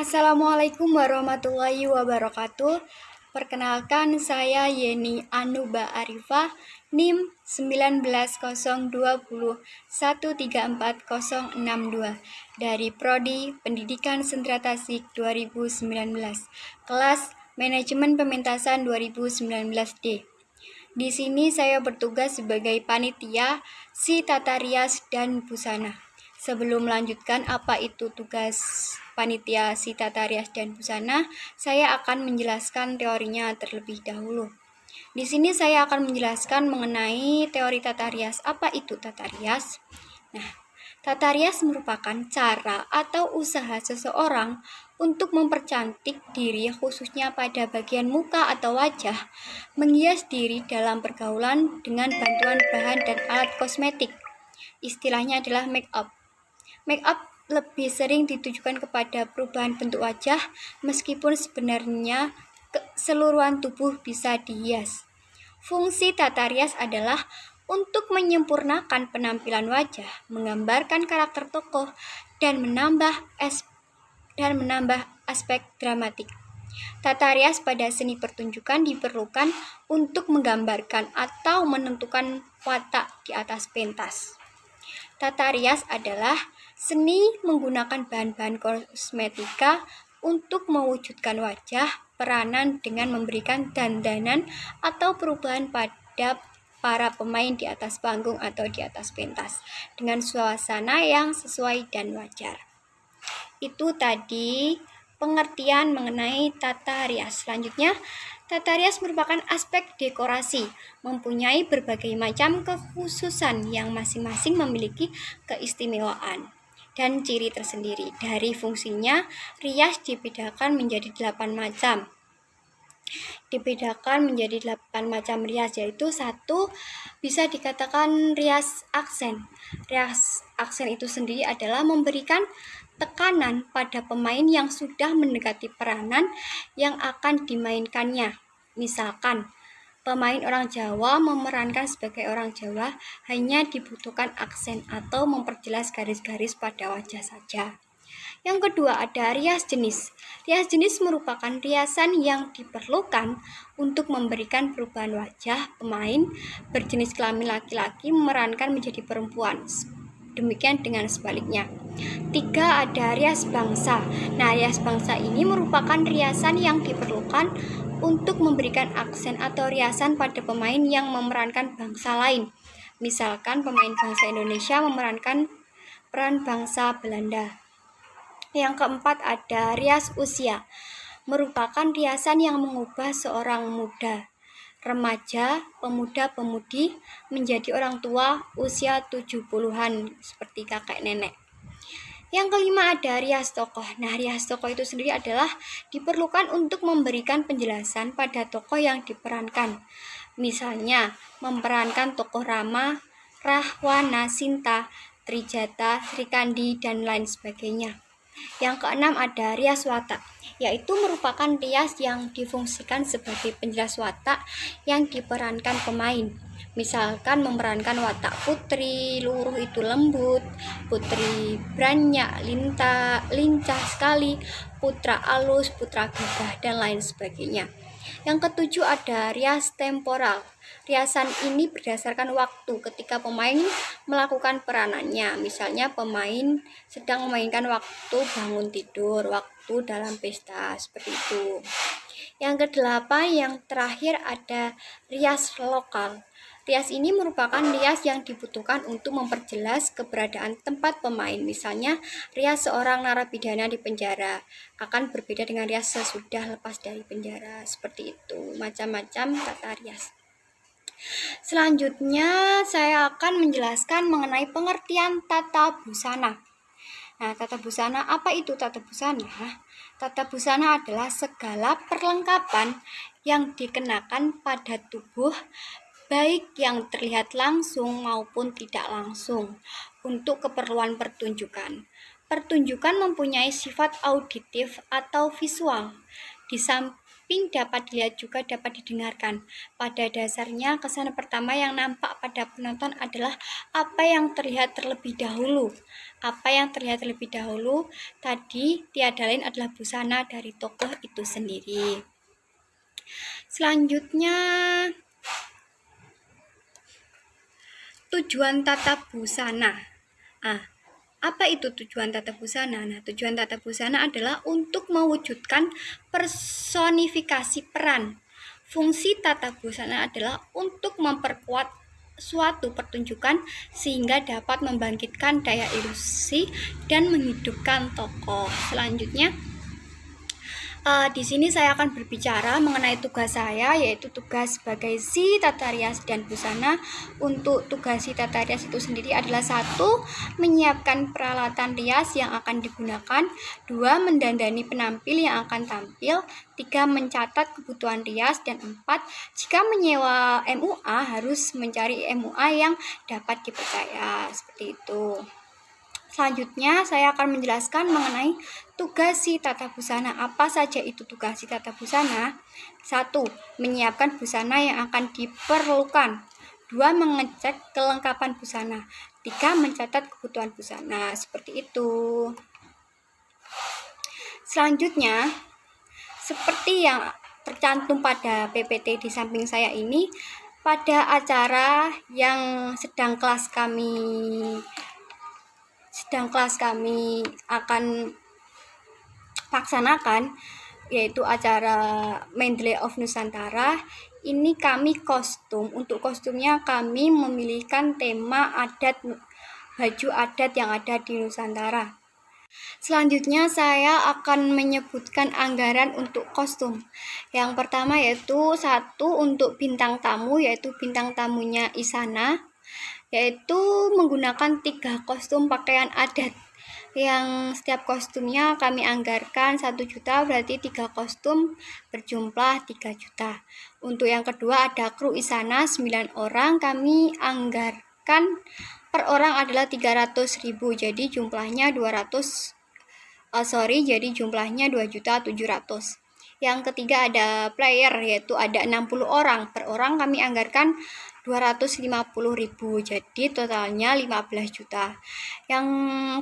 Assalamualaikum warahmatullahi wabarakatuh. Perkenalkan, saya Yeni Anuba Arifah, NIM 19,20134062 dari Prodi Pendidikan Sentra Tasik 2019, kelas Manajemen Pementasan 2019D. Di sini saya bertugas sebagai panitia si tata rias dan busana. Sebelum melanjutkan apa itu tugas panitia si tata rias dan busana, saya akan menjelaskan teorinya terlebih dahulu. Di sini saya akan menjelaskan mengenai teori tata rias. Apa itu tata rias? Nah, tata rias merupakan cara atau usaha seseorang untuk mempercantik diri, khususnya pada bagian muka atau wajah, menghias diri dalam pergaulan dengan bantuan bahan dan alat kosmetik. Istilahnya adalah make up. Make up lebih sering ditujukan kepada perubahan bentuk wajah, meskipun sebenarnya keseluruhan tubuh bisa dihias. Fungsi tata rias adalah untuk menyempurnakan penampilan wajah, menggambarkan karakter tokoh, dan menambah aspek dramatik. Tata rias pada seni pertunjukan diperlukan untuk menggambarkan atau menentukan watak di atas pentas. Tata rias adalah seni menggunakan bahan-bahan kosmetika untuk mewujudkan wajah, peranan dengan memberikan dandanan atau perubahan pada para pemain di atas panggung atau di atas pentas dengan suasana yang sesuai dan wajar. Itu tadi pengertian mengenai tata rias. Selanjutnya, tata rias merupakan aspek dekorasi, mempunyai berbagai macam kekhususan yang masing-masing memiliki keistimewaan dan ciri tersendiri. Dari fungsinya, rias dibedakan menjadi 8 macam. Rias, yaitu satu, bisa dikatakan rias aksen. Rias aksen itu sendiri adalah memberikan tekanan pada pemain yang sudah mendekati peranan yang akan dimainkannya. Misalkan, pemain orang Jawa memerankan sebagai orang Jawa, hanya dibutuhkan aksen atau memperjelas garis-garis pada wajah saja. Yang kedua, ada rias jenis. Rias jenis merupakan riasan yang diperlukan untuk memberikan perubahan wajah pemain berjenis kelamin laki-laki memerankan menjadi perempuan. Demikian dengan sebaliknya. 3, ada rias bangsa. Nah, rias bangsa ini merupakan riasan yang diperlukan untuk memberikan aksen atau riasan pada pemain yang memerankan bangsa lain. Misalkan pemain bangsa Indonesia memerankan peran bangsa Belanda. Yang keempat, ada rias usia. Merupakan riasan yang mengubah seorang muda, remaja, pemuda-pemudi menjadi orang tua usia 70-an seperti kakek nenek. Yang kelima, ada rias tokoh. Nah, rias tokoh itu sendiri adalah diperlukan untuk memberikan penjelasan pada tokoh yang diperankan. Misalnya, memerankan tokoh Rama, Rahwana, Sinta, Trijata, Srikandi, dan lain sebagainya. Yang keenam, ada rias watak, yaitu merupakan rias yang difungsikan sebagai penjelas watak yang diperankan pemain. Misalkan memerankan watak putri, luruh itu lembut, putri branyak, lincah sekali, putra alus, putra gagah, dan lain sebagainya. Yang ketujuh, ada rias temporal. Riasan ini berdasarkan waktu ketika pemain melakukan peranannya. Misalnya pemain sedang memainkan waktu bangun tidur, waktu dalam pesta, seperti itu. Yang kedelapan, yang terakhir, ada rias lokal. Rias ini merupakan rias yang dibutuhkan untuk memperjelas keberadaan tempat pemain. Misalnya, rias seorang narapidana di penjara akan berbeda dengan rias sesudah lepas dari penjara. Seperti itu, macam-macam tata rias. Selanjutnya, saya akan menjelaskan mengenai pengertian tata busana. Nah, tata busana, apa itu tata busana? Tata busana adalah segala perlengkapan yang dikenakan pada tubuh, baik yang terlihat langsung maupun tidak langsung, untuk keperluan pertunjukan. Pertunjukan mempunyai sifat auditif atau visual. Di samping samping dapat dilihat juga dapat didengarkan. Pada dasarnya kesan pertama yang nampak pada penonton adalah apa yang terlihat terlebih dahulu. Apa yang terlihat terlebih dahulu tadi tiada lain adalah busana dari tokoh itu sendiri. Selanjutnya, tujuan tata busana. Apa itu tujuan tata busana? Nah, tujuan tata busana adalah untuk mewujudkan personifikasi peran. Fungsi tata busana adalah untuk memperkuat suatu pertunjukan sehingga dapat membangkitkan daya ilusi dan menghidupkan tokoh. Selanjutnya, di sini saya akan berbicara mengenai tugas saya, yaitu tugas sebagai si tata rias dan busana. Untuk tugas si tata rias itu sendiri adalah 1. Menyiapkan peralatan rias yang akan digunakan. 2. Mendandani penampil yang akan tampil. 3. Mencatat kebutuhan rias. Dan 4. Jika menyewa MUA harus mencari MUA yang dapat dipercaya. Seperti itu. Selanjutnya, saya akan menjelaskan mengenai tugas si tata busana. Apa saja itu tugas si tata busana? 1. Menyiapkan busana yang akan diperlukan. 2. Mengecek kelengkapan busana. 3. Mencatat kebutuhan busana. Seperti itu. Selanjutnya, seperti yang tercantum pada PPT di samping saya ini, pada acara yang sedang kelas kami akan laksanakan, yaitu acara Medley of Nusantara. Ini kami kostum. Untuk kostumnya kami memilihkan tema adat, baju adat yang ada di Nusantara. Selanjutnya saya akan menyebutkan anggaran untuk kostum. Yang pertama yaitu 1 untuk bintang tamu, yaitu bintang tamunya Isana, yaitu menggunakan 3 kostum pakaian adat, yang setiap kostumnya kami anggarkan 1 juta, berarti 3 kostum berjumlah 3 juta. Untuk yang kedua ada kru Isana 9 orang, kami anggarkan per orang adalah 300.000, jadi jumlahnya 2.700.000. Yang ketiga ada player, yaitu ada 60 orang, per orang kami anggarkan 250.000, jadi totalnya 15 juta. Yang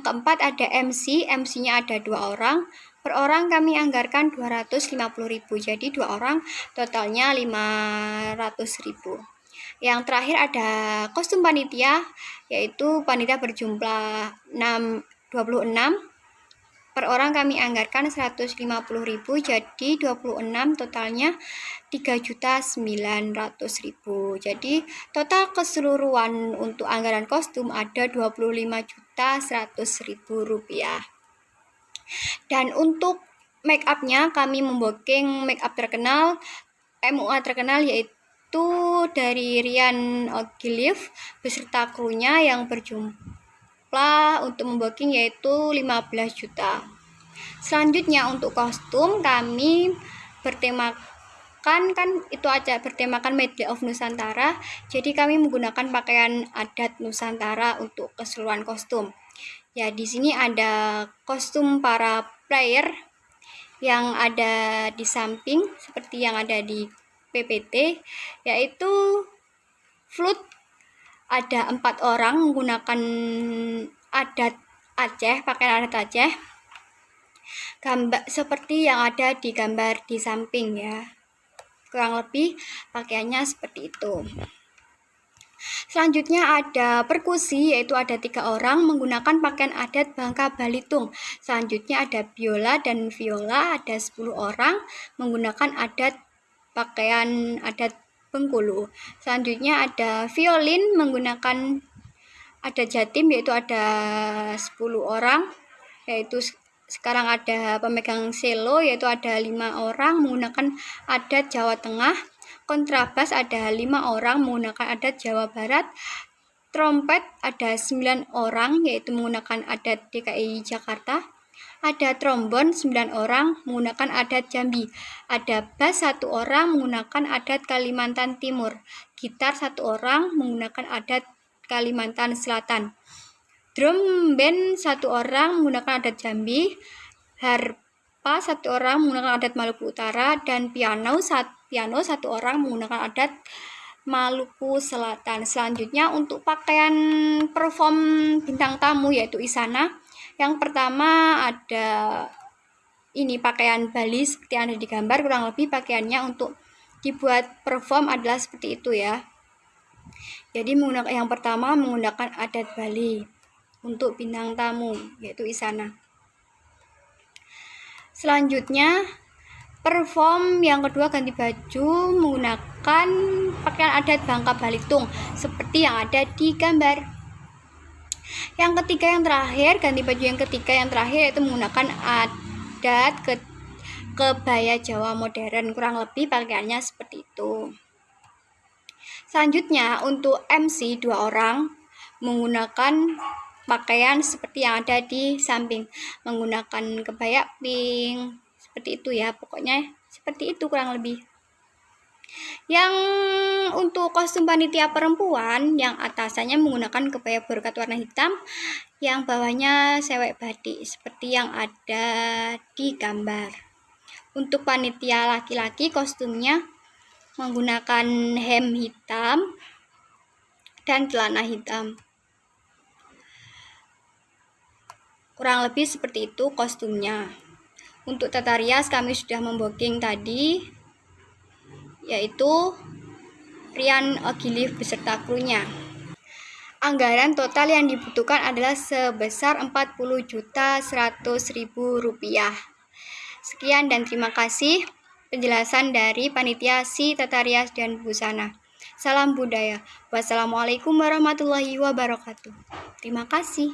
keempat ada MC-nya ada 2 orang, per orang kami anggarkan 250.000, jadi 2 orang totalnya 500.000. Yang terakhir ada kostum panitia, yaitu panitia berjumlah 26, per orang kami anggarkan 150.000, jadi 26 totalnya 3.900.000. Jadi total keseluruhan untuk anggaran kostum ada 25.100.000 rupiah. Dan untuk make upnya kami membooking make up terkenal, MUA terkenal, yaitu dari Rian Ogilif beserta krunya yang berjumlah untuk membooking yaitu 15 juta. Selanjutnya untuk kostum kami bertemakan bertemakan Medley of Nusantara, jadi kami menggunakan pakaian adat Nusantara untuk keseluruhan kostum. Ya, di sini ada kostum para player yang ada di samping seperti yang ada di PPT, yaitu flute ada 4 orang menggunakan adat Aceh, pakaian adat Aceh, gambar seperti yang ada di gambar di samping ya, kurang lebih pakaiannya seperti itu. Selanjutnya ada perkusi, yaitu ada 3 orang menggunakan pakaian adat Bangka Balitung. Selanjutnya ada biola dan viola, ada 10 orang menggunakan pakaian adat Bengkulu. Selanjutnya ada violin menggunakan adat Jatim, yaitu ada 10 orang, yaitu sekarang ada pemegang selo, yaitu ada 5 orang menggunakan adat Jawa Tengah. Kontrabas ada 5 orang menggunakan adat Jawa Barat. Trompet ada 9 orang, yaitu menggunakan adat DKI Jakarta. Ada trombon 9 orang menggunakan adat Jambi. Ada bass 1 orang menggunakan adat Kalimantan Timur. Gitar 1 orang menggunakan adat Kalimantan Selatan. Drum band 1 orang menggunakan adat Jambi. arpa 1 orang menggunakan adat Maluku Utara, dan piano 1 orang menggunakan adat Maluku Selatan. Selanjutnya untuk pakaian perform bintang tamu yaitu Isana. Yang pertama ada ini pakaian Bali seperti yang ada di gambar, kurang lebih pakaiannya untuk dibuat perform adalah seperti itu ya. Jadi yang pertama menggunakan adat Bali untuk bintang tamu yaitu Isana. Selanjutnya perform yang kedua ganti baju menggunakan pakaian adat Bangka Balitung seperti yang ada di gambar. Yang ketiga yang terakhir, ganti baju yang ketiga yang terakhir yaitu menggunakan adat kebaya Jawa modern, kurang lebih pakaiannya seperti itu. Selanjutnya untuk MC 2 orang menggunakan pakaian seperti yang ada di samping, menggunakan kebaya pink seperti itu ya, pokoknya seperti itu kurang lebih. Yang untuk kostum panitia perempuan, yang atasannya menggunakan kebaya brokat warna hitam, yang bawahnya sewek batik seperti yang ada di gambar. Untuk panitia laki-laki kostumnya menggunakan hem hitam dan celana hitam. Kurang lebih seperti itu kostumnya. Untuk tata rias kami sudah membooking tadi, yaitu Rian Ogilif beserta krunya. Anggaran total yang dibutuhkan adalah sebesar Rp40.100.000. Sekian dan terima kasih penjelasan dari panitia Si Tata Rias dan Busana. Salam budaya. Wassalamualaikum warahmatullahi wabarakatuh. Terima kasih.